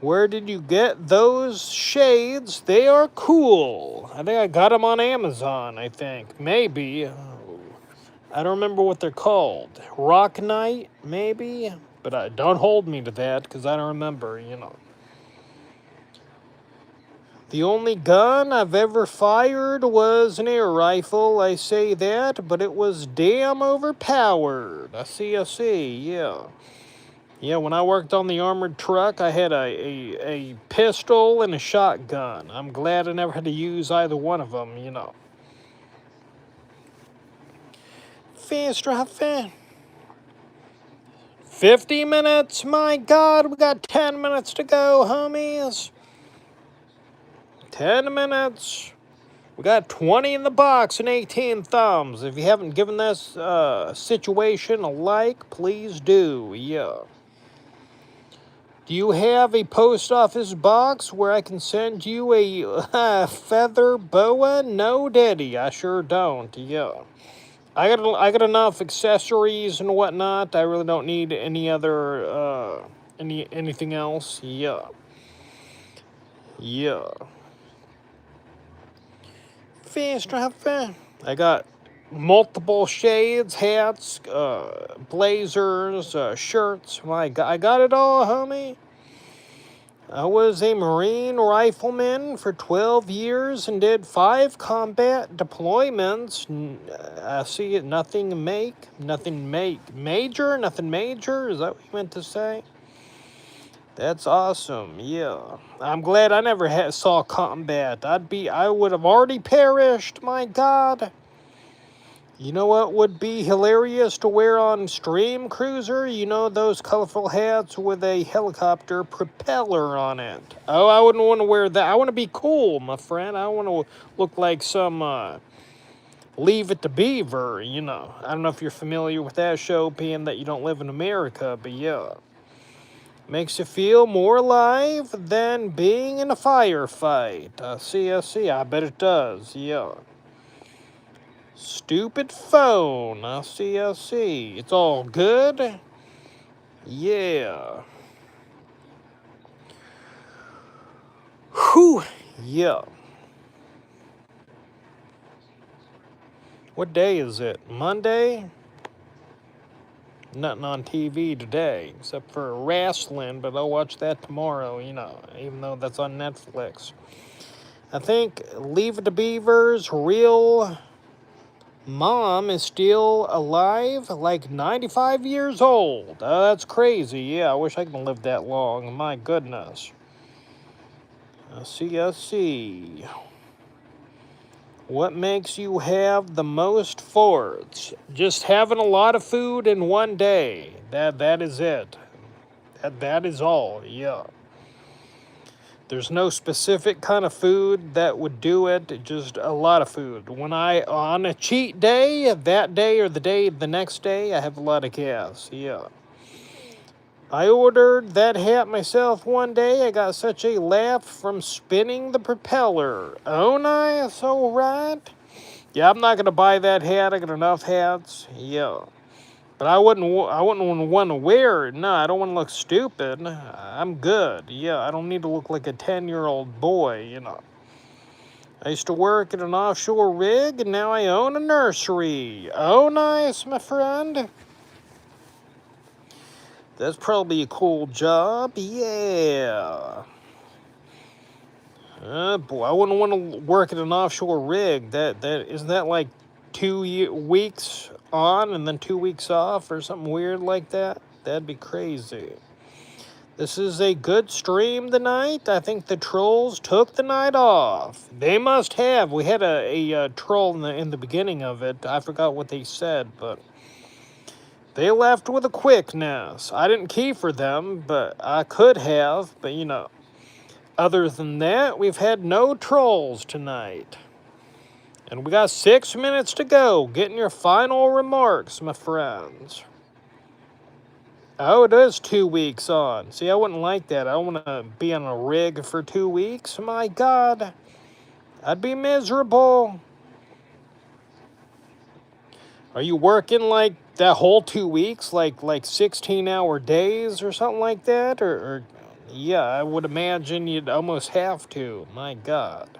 Where did you get those shades? They are cool. I think I got them on Amazon, I think. Maybe. I don't remember what they're called. Rock Knight, maybe? But don't hold me to that, because I don't remember, The only gun I've ever fired was an air rifle, I say that, but it was damn overpowered. I see, yeah. Yeah, when I worked on the armored truck, I had a pistol and a shotgun. I'm glad I never had to use either one of them, Fast driving. 50 minutes? My God, we got 10 minutes to go, homies. 10 minutes. We got 20 in the box and 18 thumbs. If you haven't given this situation a like, please do. Yeah. Do you have a post office box where I can send you a feather boa? No, Daddy, I sure don't. Yeah. I got enough accessories and whatnot. I really don't need any other anything else. Yeah. Yeah. Fast driving. I got multiple shades, hats, blazers, shirts. My God, I got it all, homie. I was a Marine rifleman for 12 years and did 5 combat deployments. I see it. Nothing major. Is that what you meant to say? That's awesome. Yeah, I'm glad I never saw combat. I would have already perished. My God. You know what would be hilarious to wear on Stream Cruiser? You know those colorful hats with a helicopter propeller on it. Oh, I wouldn't want to wear that. I want to be cool, my friend. I want to look like some Leave It to Beaver, I don't know if you're familiar with that show, being that you don't live in America, but yeah. Makes you feel more alive than being in a firefight. I bet it does, yeah. Stupid phone. I see. It's all good? Yeah. Whew. Yeah. What day is it? Monday? Nothing on TV today, except for wrestling, but I'll watch that tomorrow, even though that's on Netflix. I think Leave It to Beaver's real mom is still alive, like 95 years old. That's crazy. Yeah, I wish I could live that long. My goodness. I see. What makes you have the most farts? Just having a lot of food in one day. That is it. That is all. Yeah. There's no specific kind of food that would do it, just a lot of food. When on a cheat day, that day or the next day, I have a lot of gas, yeah. I ordered that hat myself one day. I got such a laugh from spinning the propeller. Oh, nice, all right. Yeah, I'm not going to buy that hat. I got enough hats, yeah. But I wouldn't want to wear it. No, I don't want to look stupid. I'm good. Yeah, I don't need to look like a 10-year-old boy, I used to work at an offshore rig, and now I own a nursery. Oh, nice, my friend. That's probably a cool job. Yeah. Boy, I wouldn't want to work at an offshore rig. That isn't that like 2 weeks on and then 2 weeks off or something weird like that? That'd be crazy. This is a good stream tonight. I think the trolls took the night off. They must have. We had a troll in the beginning of it. I forgot what they said, but they left with a quickness. I didn't key for them, but I could have. But other than that, we've had no trolls tonight. And we got 6 minutes to go. Getting your final remarks, my friends. Oh, it is 2 weeks on. See, I wouldn't like that. I don't want to be on a rig for 2 weeks. My God. I'd be miserable. Are you working like that whole 2 weeks? Like 16-hour days or something like that? Or Yeah, I would imagine you'd almost have to. My God.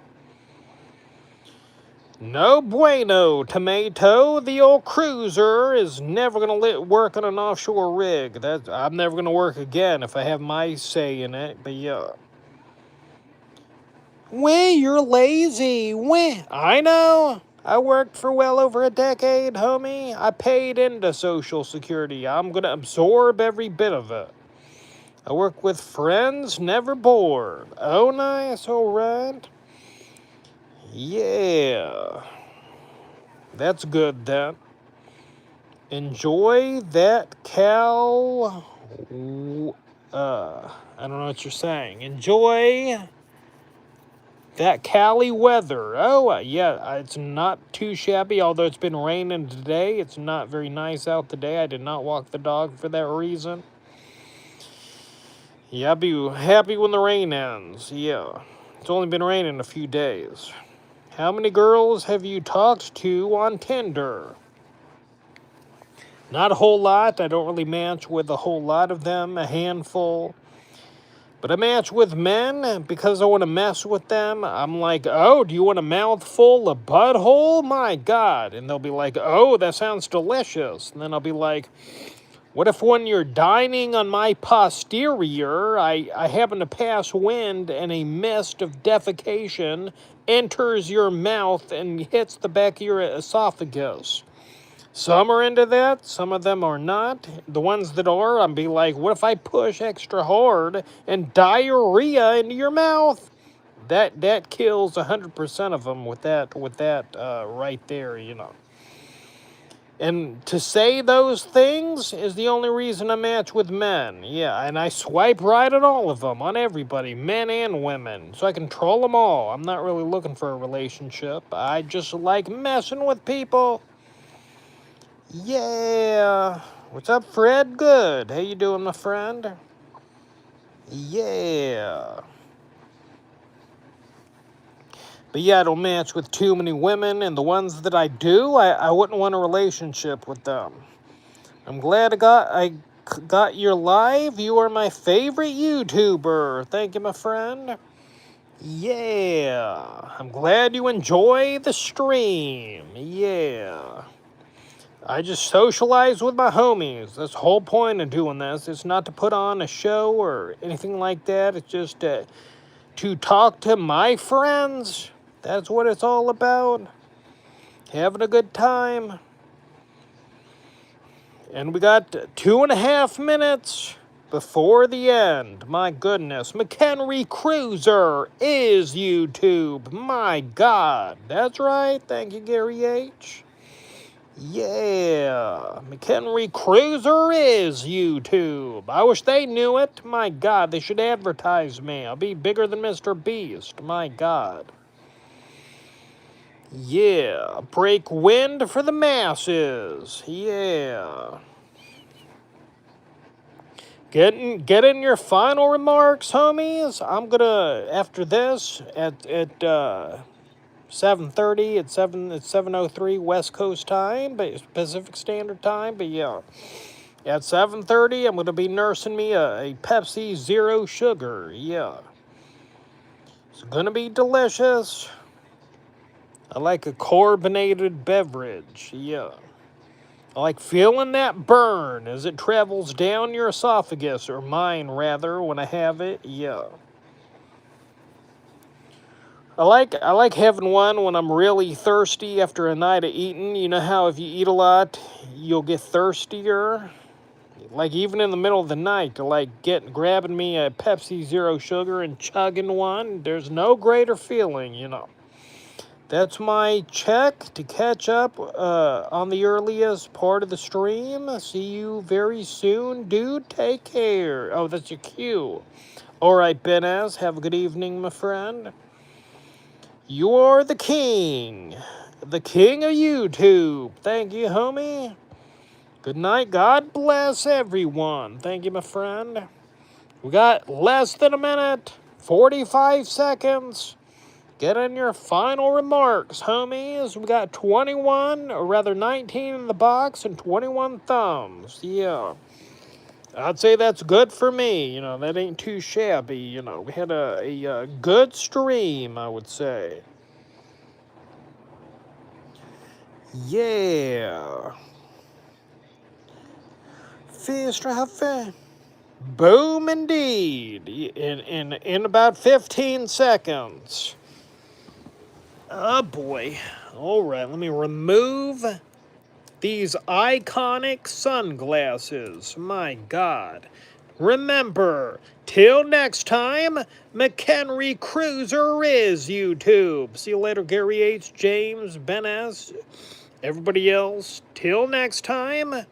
No bueno, tomato. The old cruiser is never going to work on an offshore rig. I'm never going to work again if I have my say in it, but yeah. Weh, you're lazy. Weh, I know. I worked for well over a decade, homie. I paid into Social Security. I'm going to absorb every bit of it. I work with friends, never bored. Oh, nice, all right. Yeah. That's good then. Enjoy that I don't know what you're saying. Enjoy that Cali weather. Oh, yeah, it's not too shabby, although it's been raining today. It's not very nice out today. I did not walk the dog for that reason. Yeah, I'll be happy when the rain ends. Yeah, it's only been raining a few days. How many girls have you talked to on Tinder? Not a whole lot. I don't really match with a whole lot of them, a handful. But I match with men because I want to mess with them. I'm like, oh, do you want a mouthful of butthole? My God. And they'll be like, oh, that sounds delicious. And then I'll be like, what if when you're dining on my posterior, I happen to pass wind and a mist of defecation enters your mouth and hits the back of your esophagus? Some are into that, some of them are not. The ones that are, I'll be like, what if I push extra hard and diarrhea into your mouth? That kills 100% of them with that right there, you know. And to say those things is the only reason I match with men. Yeah, and I swipe right on all of them, on everybody, men and women, so I can troll them all. I'm not really looking for a relationship. I just like messing with people. Yeah. What's up, Fred? Good. How you doing, my friend? Yeah. But yeah, I don't match with too many women, and the ones that I do, I wouldn't want a relationship with them. I'm glad I got your live. You are my favorite YouTuber. Thank you, my friend. Yeah. I'm glad you enjoy the stream. Yeah. I just socialize with my homies. That's the whole point of doing this. It's not to put on a show or anything like that. It's just to talk to my friends. That's what it's all about. Having a good time. And we got 2.5 minutes before the end. My goodness. McHenry Cuiser is YouTube. My God. That's right. Thank you, Gary H. Yeah, McHenry Cuiser is YouTube. I wish they knew it. My God, they should advertise me. I'll be bigger than Mr. Beast. My God. Yeah, break wind for the masses. Yeah. Get in your final remarks, homies. I'm gonna, after this, at 7:30, it's 7:03 West Coast time, but Pacific Standard Time, but yeah. At 7:30, I'm going to be nursing me a Pepsi Zero Sugar, yeah. It's going to be delicious. I like a carbonated beverage, yeah. I like feeling that burn as it travels down your esophagus, or mine rather, when I have it, yeah. I like having one when I'm really thirsty after a night of eating. You know how if you eat a lot, you'll get thirstier? Like even in the middle of the night, to like grabbing me a Pepsi Zero Sugar and chugging one, there's no greater feeling, you know. That's my check to catch up on the earliest part of the stream. See you very soon, dude. Take care. Oh, that's your cue. All right, Benaz, have a good evening, my friend. You're the king of YouTube. Thank you, homie. Good night. God bless everyone. Thank you, my friend. We got less than a minute, 45 seconds. Get in your final remarks, homies. We got 21, or rather 19 in the box and 21 thumbs. Yeah. I'd say that's good for me. You know, that ain't too shabby. You know, we had a good stream, I would say. Yeah. Fist traffic. Boom indeed. In about 15 seconds. Oh boy. Alright, let me remove these iconic sunglasses. My God. Remember, till next time, McHenry Cuiser is YouTube. See you later, Gary H., James, Ben S., everybody else. Till next time.